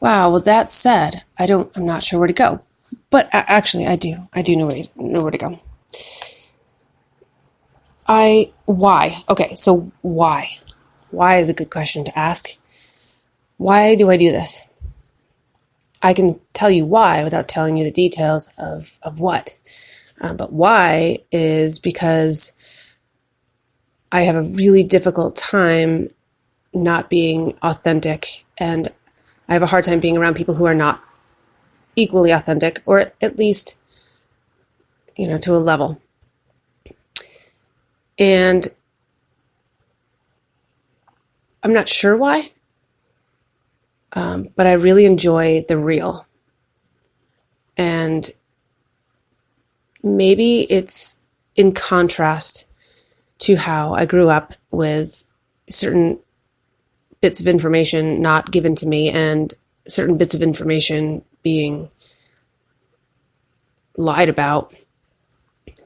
Wow. Well, that said, I'm not sure where to go, but actually I do. I do know where to go. Why? Okay. So why? Why is a good question to ask. Why do I do this? I can tell you why without telling you the details of what. But why is because I have a really difficult time not being authentic, and I have a hard time being around people who are not equally authentic, or at least, to a level. And I'm not sure why, but I really enjoy the real. And maybe it's in contrast to how I grew up with certain bits of information not given to me and certain bits of information being lied about,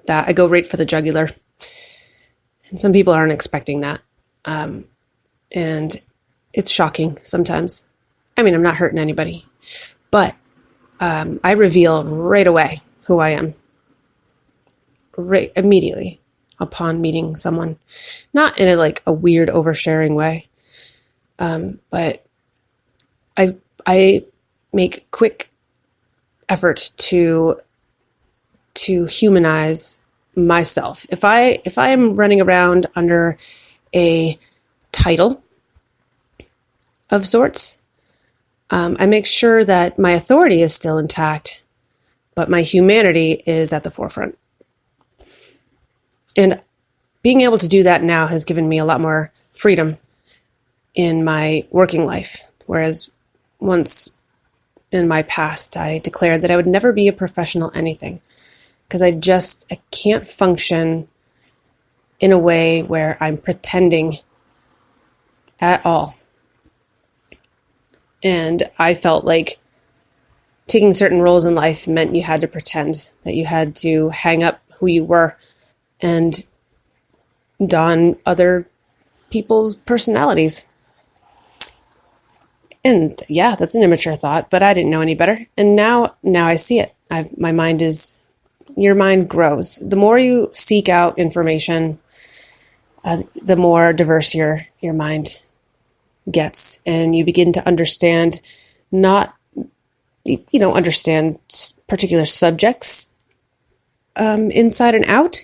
that I go right for the jugular. And some people aren't expecting that. And it's shocking sometimes. I mean, I'm not hurting anybody, but I reveal right away who I am, right immediately upon meeting someone, not in a weird oversharing way, but I make quick effort to humanize myself. If I am running around under a title of sorts, I make sure that my authority is still intact, but my humanity is at the forefront. And being able to do that now has given me a lot more freedom in my working life. Whereas once in my past, I declared that I would never be a professional anything because I can't function in a way where I'm pretending at all. And I felt like taking certain roles in life meant you had to pretend, that you had to hang up who you were and don other people's personalities. And yeah, that's an immature thought, but I didn't know any better. And now I see it. Your mind grows. The more you seek out information, the more diverse your mind gets, and you begin to understand understand particular subjects inside and out,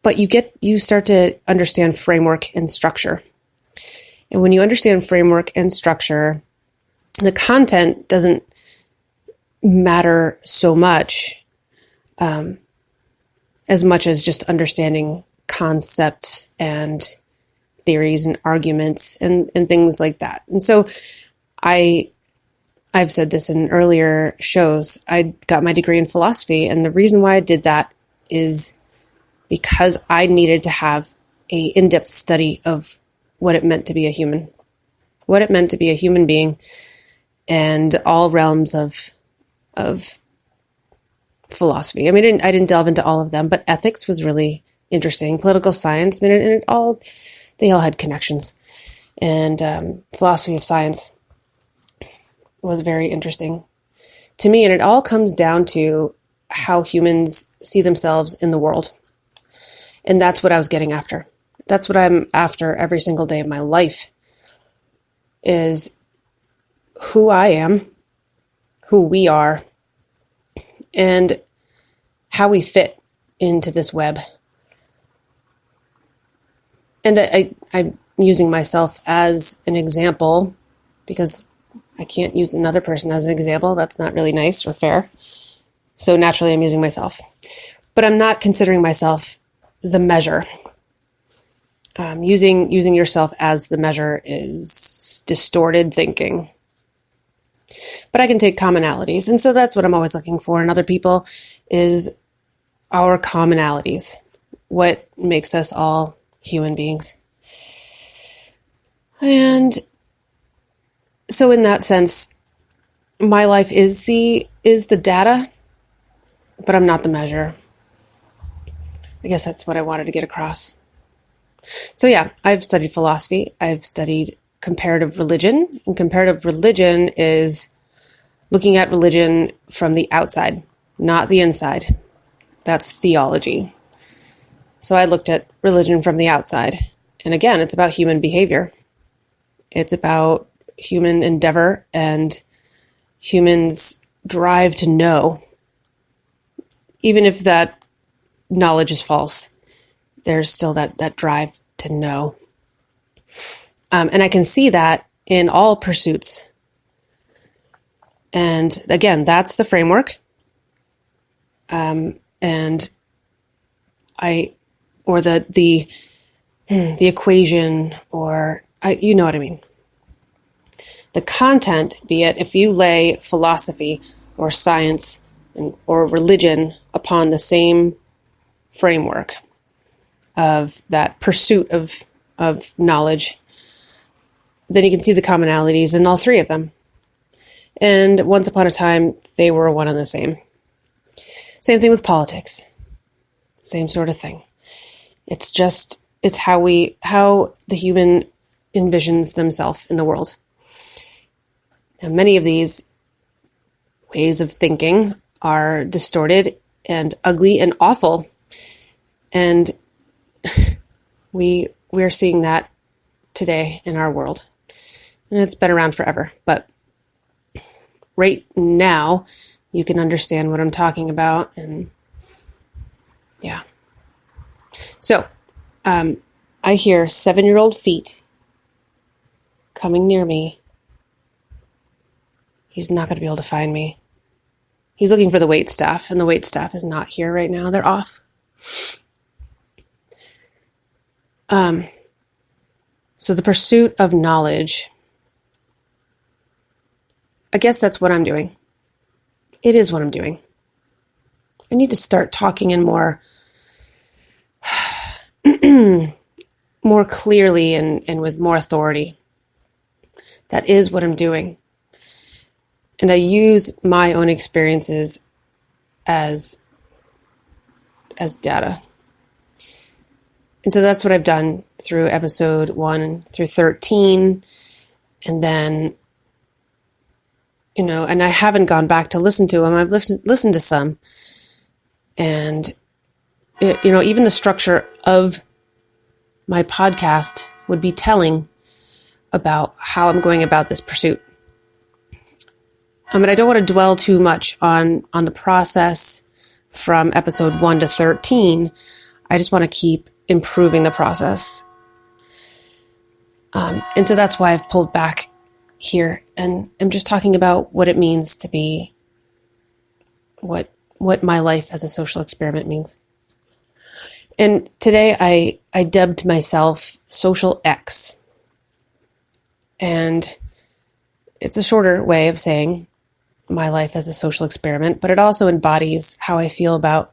but you start to understand framework and structure. And when you understand framework and structure, the content doesn't matter so much, as much as just understanding concepts and theories and arguments and things like that. And so I've said this in earlier shows, I got my degree in philosophy, and the reason why I did that is because I needed to have a in-depth study of what it meant to be a human, what it meant to be a human being, and all realms of philosophy. I mean, I didn't delve into all of them, but ethics was really interesting. Political science, I mean, they all had connections. And philosophy of science was very interesting to me. And it all comes down to how humans see themselves in the world. And that's what I was getting after. That's what I'm after every single day of my life, is who I am, who we are, and how we fit into this web. And I'm using myself as an example because I can't use another person as an example. That's not really nice or fair. So naturally, I'm using myself. But I'm not considering myself the measure. Using yourself as the measure is distorted thinking. But I can take commonalities. And so that's what I'm always looking for in other people, is our commonalities. What makes us all human beings. And so in that sense, my life is the data, but I'm not the measure. I guess that's what I wanted to get across. So yeah, I've studied philosophy. I've studied comparative religion, and comparative religion is looking at religion from the outside, not the inside. That's theology. So I looked at religion from the outside. And again, it's about human behavior. It's about human endeavor and humans' drive to know. Even if that knowledge is false, there's still that drive to know. And I can see that in all pursuits. And again, that's the framework. Or the equation, you know what I mean. The content, be it if you lay philosophy or science or religion upon the same framework of that pursuit of knowledge, then you can see the commonalities in all three of them. And once upon a time, they were one and the same. Same thing with politics. Same sort of thing. It's how the human envisions themselves in the world. And many of these ways of thinking are distorted and ugly and awful. And we're seeing that today in our world. And it's been around forever. But right now, you can understand what I'm talking about. And yeah. So, I hear 7-year-old feet coming near me. He's not going to be able to find me. He's looking for the waitstaff, and the waitstaff is not here right now. They're off. So the pursuit of knowledge, I guess that's what I'm doing. It is what I'm doing. I need to start talking in more clearly and with more authority. That is what I'm doing. And I use my own experiences as data. And so that's what I've done through episode 1 through 13. And then, and I haven't gone back to listen to them. I've listened to some. And, even the structure of my podcast would be telling about how I'm going about this pursuit. And I don't want to dwell too much on the process from episode 1 to 13. I just want to keep improving the process. And so that's why I've pulled back here and I'm just talking about what it means to be, what my life as a social experiment means. And today I dubbed myself SocialEx. And it's a shorter way of saying my life as a social experiment, but it also embodies how I feel about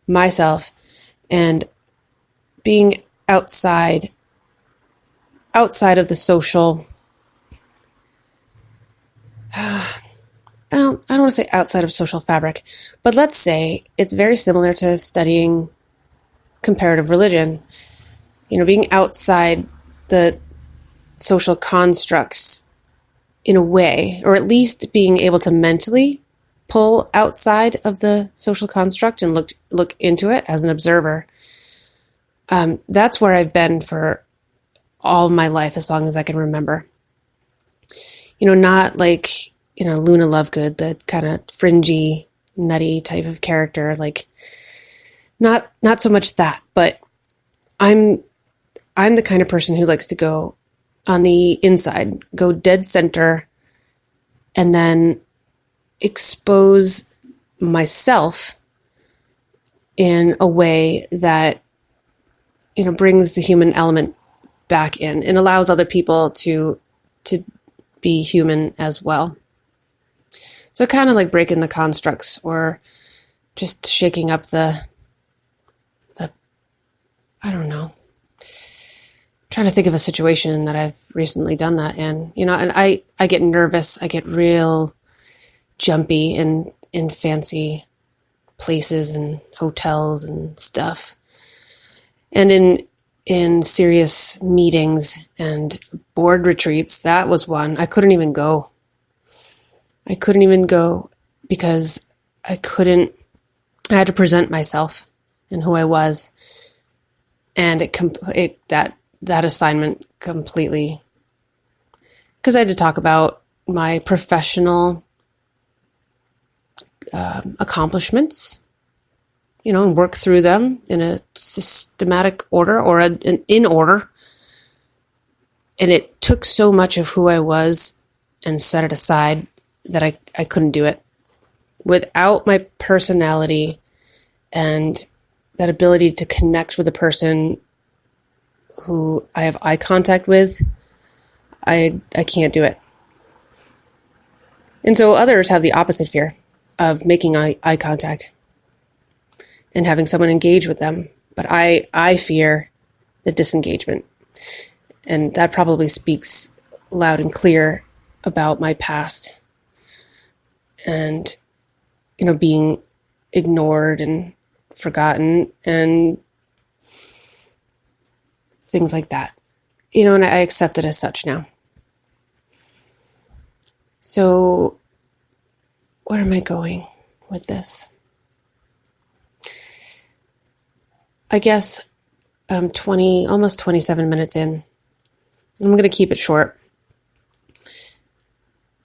myself and being outside of the social, I don't want to say outside of social fabric, but let's say it's very similar to studying comparative religion, being outside the social constructs in a way, or at least being able to mentally pull outside of the social construct and look into it as an observer. That's where I've been for all of my life, as long as I can remember. Not like, Luna Lovegood, the kind of fringy, nutty type of character, like not so much that, but I'm the kind of person who likes to go on the inside, go dead center, and then expose myself in a way that, brings the human element back in and allows other people to be human as well. So kind of like breaking the constructs or just shaking up the I don't know. Trying to think of a situation that I've recently done that in, and I get nervous. I get real jumpy in fancy places and hotels and stuff. And in serious meetings and board retreats, that was one. I couldn't even go. I couldn't even go because I had to present myself and who I was. And that assignment completely, because I had to talk about my professional accomplishments, and work through them in a systematic order or in order. And it took so much of who I was and set it aside that I couldn't do it. Without my personality and that ability to connect with a person who I have eye contact with, I can't do it. And so others have the opposite fear of making eye contact and having someone engage with them. But I fear the disengagement. And that probably speaks loud and clear about my past and, being ignored and forgotten and things like that. And I accept it as such now. So where am I going with this? I guess I'm almost 27 minutes in. I'm going to keep it short.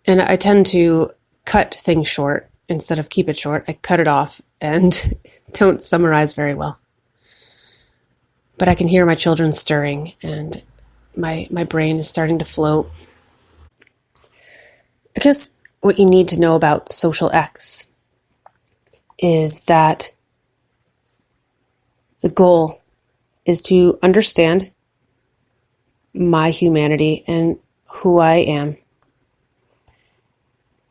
And I tend to cut things short instead of keep it short. I cut it off and don't summarize very well. But I can hear my children stirring and my brain is starting to float. I guess what you need to know about SocialEx is that the goal is to understand my humanity and who I am,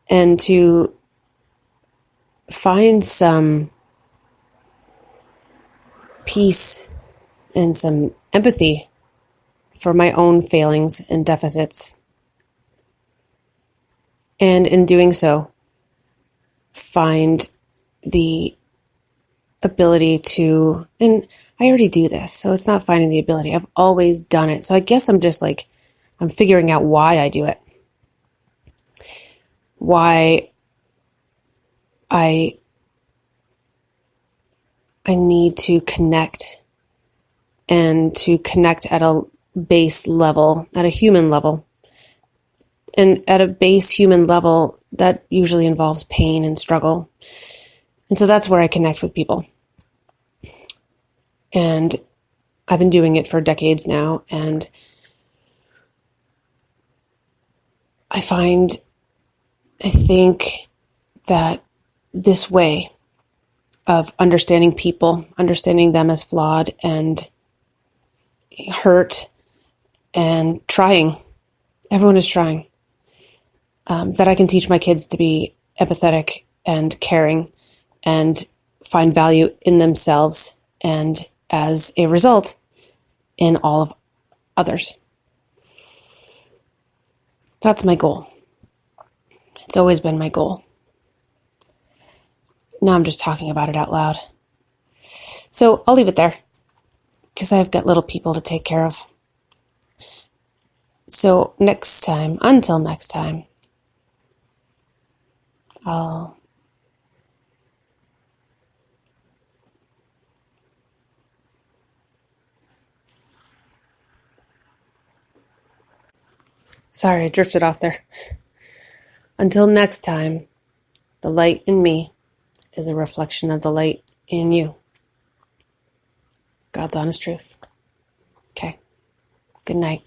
and to find some peace and some empathy for my own failings and deficits. And in doing so, find the ability to, and I already do this, so it's not finding the ability. I've always done it. So I guess I'm just I'm figuring out why I do it. Why I need to connect, and to connect at a base level, at a human level. And at a base human level, that usually involves pain and struggle. And so that's where I connect with people. And I've been doing it for decades now. And I think that this way of understanding people, understanding them as flawed and hurt and trying, everyone is trying, that I can teach my kids to be empathetic and caring and find value in themselves and, as a result, in all of others. That's my goal. It's always been my goal. Now I'm just talking about it out loud. So I'll leave it there because I've got little people to take care of. So until next time, Sorry, I drifted off there. Until next time, the light in me is a reflection of the light in you. God's honest truth. Okay. Good night.